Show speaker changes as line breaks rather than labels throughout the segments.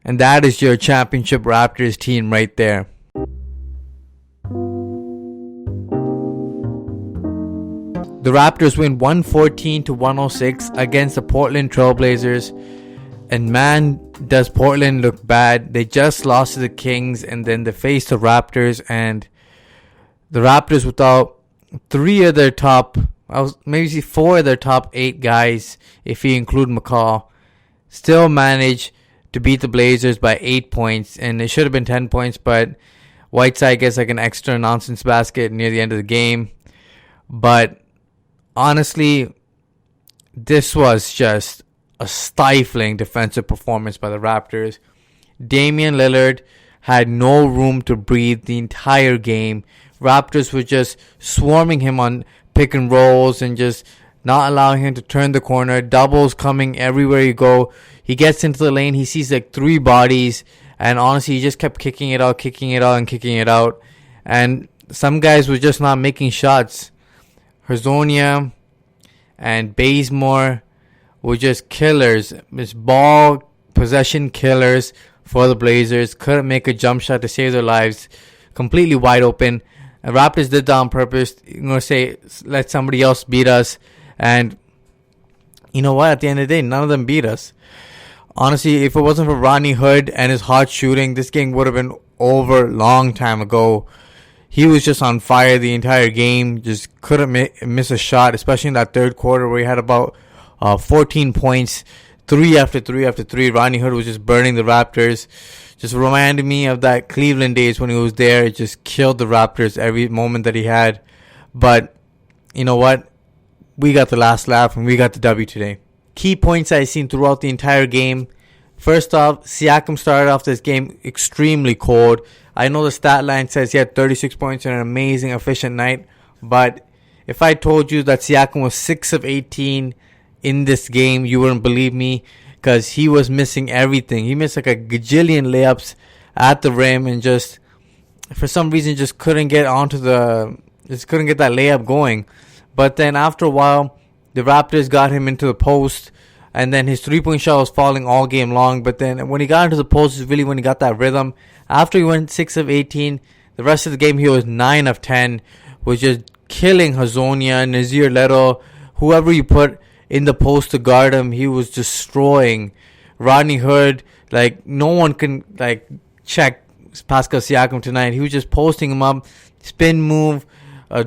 And that is your championship Raptors team right there. The Raptors win 114-106 against the Portland Trailblazers. And man, does Portland look bad. They just lost to the Kings, and then they faced the Raptors. And the Raptors, without four of their top 8 guys, if you include McCall, still managed to beat the Blazers by 8 points. And it should have been 10 points, but Whiteside gets like an extra nonsense basket near the end of the game. But honestly, this was just a stifling defensive performance by the Raptors. Damian Lillard had no room to breathe the entire game. Raptors were just swarming him on pick and rolls and just not allowing him to turn the corner. Doubles coming everywhere you go. He gets into the lane. He sees like 3 bodies. And honestly, he just kept kicking it out. And some guys were just not making shots. Herzonia and Bazemore were just killers. This ball possession killers for the Blazers. Couldn't make a jump shot to save their lives. Completely wide open. And Raptors did that on purpose. You're going to say, let somebody else beat us. And you know what? At the end of the day, none of them beat us. Honestly, if it wasn't for Rodney Hood and his hot shooting, this game would have been over long time ago. He was just on fire the entire game. Just couldn't miss a shot, especially in that third quarter where he had about 14 points, 3 after 3 after 3. Rodney Hood was just burning the Raptors. Just reminded me of that Cleveland days when he was there. It just killed the Raptors every moment that he had. But you know what? We got the last laugh and we got the W today. Key points I seen throughout the entire game. First off, Siakam started off this game extremely cold. I know the stat line says he had 36 points and an amazing, efficient night. But if I told you that Siakam was 6 of 18 in this game, you wouldn't believe me, because he was missing everything. He missed like a gajillion layups at the rim and just, for some reason, just couldn't get that layup going. But then after a while, the Raptors got him into the post, and then his 3-point shot was falling all game long. But then when he got into the post is really when he got that rhythm. After he went 6 of 18, the rest of the game he was 9 of 10, was just killing Hazonia, Nazir Little, whoever you put in the post to guard him, he was destroying. Rodney Hood, like no one can like check Pascal Siakam tonight. He was just posting him up, spin move,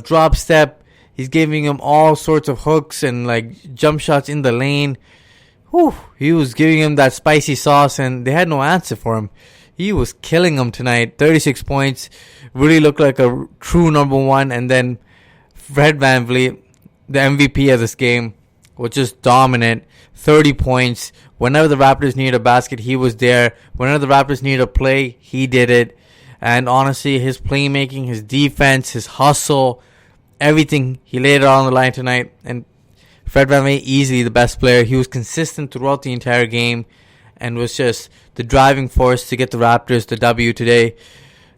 drop step. He's giving him all sorts of hooks and like jump shots in the lane. Whew, he was giving him that spicy sauce, and they had no answer for him. He was killing him tonight. 36 points, really looked like a true number one. And then Fred VanVleet, the MVP of this game, was just dominant. 30 points. Whenever the Raptors needed a basket, he was there. Whenever the Raptors needed a play, he did it. And honestly, his playmaking, his defense, his hustle, everything, he laid it all on the line tonight. And Fred VanVleet, easily the best player. He was consistent throughout the entire game and was just the driving force to get the Raptors the W today.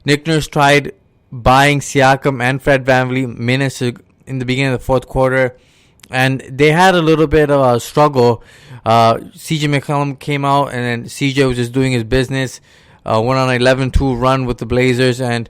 Nick Nurse tried buying Siakam and Fred VanVleet minutes in the beginning of the fourth quarter, and they had a little bit of a struggle. CJ McCollum came out, and then CJ was just doing his business. Went on an 11-2 run with the Blazers and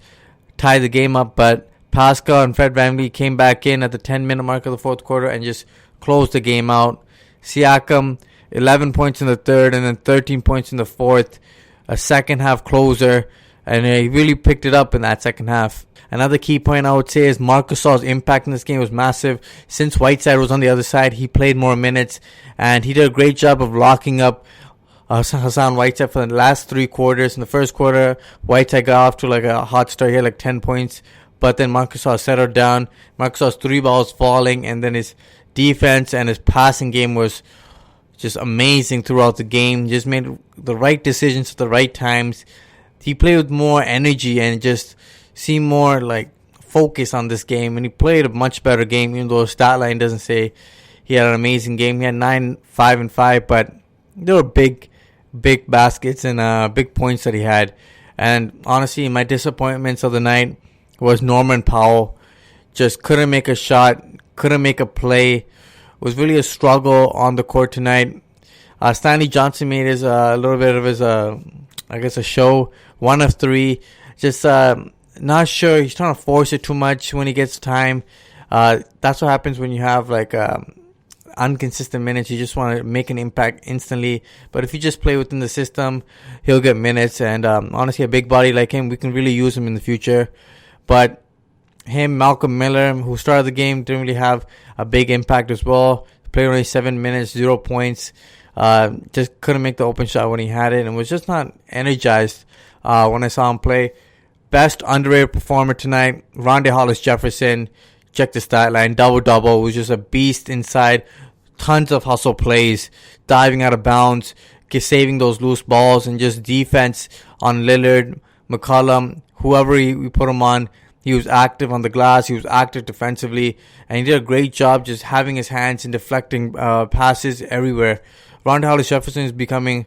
tied the game up. But Pascal and Fred VanVleet came back in at the 10-minute mark of the fourth quarter and just closed the game out. Siakam, 11 points in the third and then 13 points in the fourth. A second half closer, and he really picked it up in that second half. Another key point I would say is Marc Gasol's impact in this game was massive. Since Whiteside was on the other side, he played more minutes, and he did a great job of locking up Hassan Whiteside for the last 3 quarters. In the first quarter, Whiteside got off to like a hot start. He had like 10 points, but then Marc Gasol settled down. Marc Gasol's 3 balls falling, and then his defense and his passing game was just amazing throughout the game. Just made the right decisions at the right times. He played with more energy and just seemed more like focused on this game, and he played a much better game, even though his stat line doesn't say he had an amazing game. He had 9, 5, and 5, but there were big baskets and big points that he had. And honestly, my disappointments of the night was Norman Powell. Just couldn't make a shot, couldn't make a play. It was really a struggle on the court tonight. Stanley Johnson made his little bit of his I guess, a show. 1 of 3. Just not sure. He's trying to force it too much when he gets time. That's what happens when you have like inconsistent minutes. You just want to make an impact instantly. But if you just play within the system, he'll get minutes. And honestly, a big body like him, we can really use him in the future. But him, Malcolm Miller, who started the game, didn't really have a big impact as well. Played only 7 minutes, 0 points. Just couldn't make the open shot when he had it, and was just not energized when I saw him play. Best underrated performer tonight, Rondae Hollis-Jefferson. Check the stat line, double-double. Was just a beast inside. Tons of hustle plays, diving out of bounds, saving those loose balls, and just defense on Lillard, McCollum, whoever we put him on. He was active on the glass. He was active defensively. And he did a great job just having his hands and deflecting passes everywhere. Rondae Hollis-Jefferson is becoming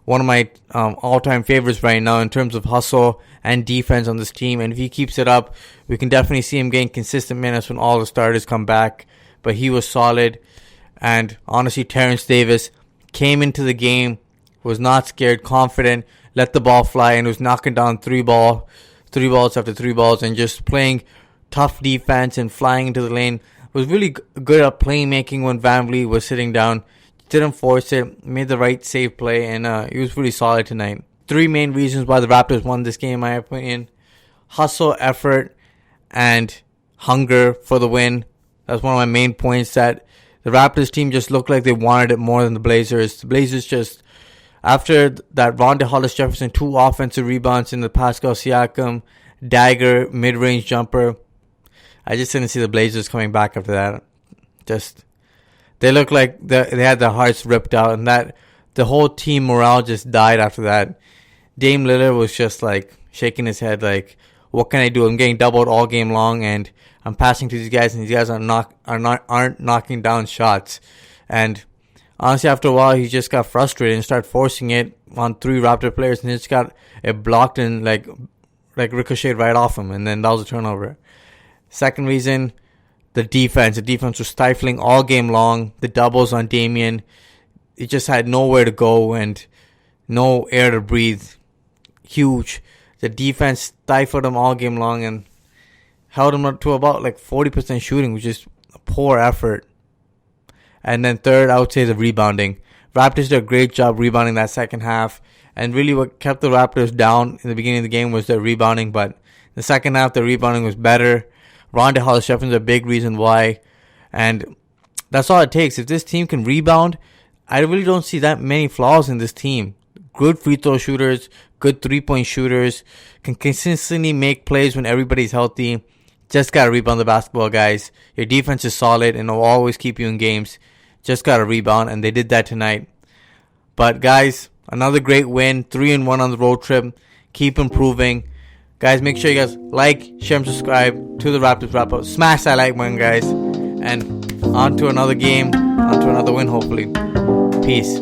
one of my all-time favorites right now in terms of hustle and defense on this team. And if he keeps it up, we can definitely see him getting consistent minutes when all the starters come back. But he was solid. And honestly, Terrence Davis came into the game, was not scared, confident, let the ball fly, and was knocking down three balls after 3 balls, and just playing tough defense and flying into the lane. Was really good at playmaking when VanVleet was sitting down. Didn't force it, made the right save play, and he was really solid tonight. 3 main reasons why the Raptors won this game, in my opinion. Hustle, effort, and hunger for the win. That's one of my main points, that the Raptors team just looked like they wanted it more than the Blazers. The Blazers just, after that Rondae Hollis-Jefferson 2 offensive rebounds in the Pascal Siakam dagger mid-range jumper, I just didn't see the Blazers coming back after that. Just, they looked like they had their hearts ripped out, and that the whole team morale just died after that. Dame Lillard was just like shaking his head like, what can I do? I'm getting doubled all game long, and I'm passing to these guys, and these guys aren't knocking down shots. And honestly, after a while, he just got frustrated and started forcing it on 3 Raptor players, and he just got it blocked and like ricocheted right off him, and then that was a turnover. Second reason, the defense. The defense was stifling all game long. The doubles on Damian, it just had nowhere to go and no air to breathe. Huge. The defense stifled him all game long and held him up to about like 40% shooting, which is a poor effort. And then third, I would say the rebounding. Raptors did a great job rebounding that second half. And really what kept the Raptors down in the beginning of the game was their rebounding. But in the second half, the rebounding was better. Rondae Hollis-Jefferson is a big reason why. And that's all it takes. If this team can rebound, I really don't see that many flaws in this team. Good free throw shooters, good 3-point shooters, can consistently make plays when everybody's healthy. Just got to rebound the basketball, guys. Your defense is solid and will always keep you in games. Just got to rebound, and they did that tonight. But, guys, another great win. 3-1 on the road trip. Keep improving. Guys, make sure you guys like, share, and subscribe to the Raptors Wrap-Up. Smash that like button, guys. And on to another game, on to another win, hopefully. Peace.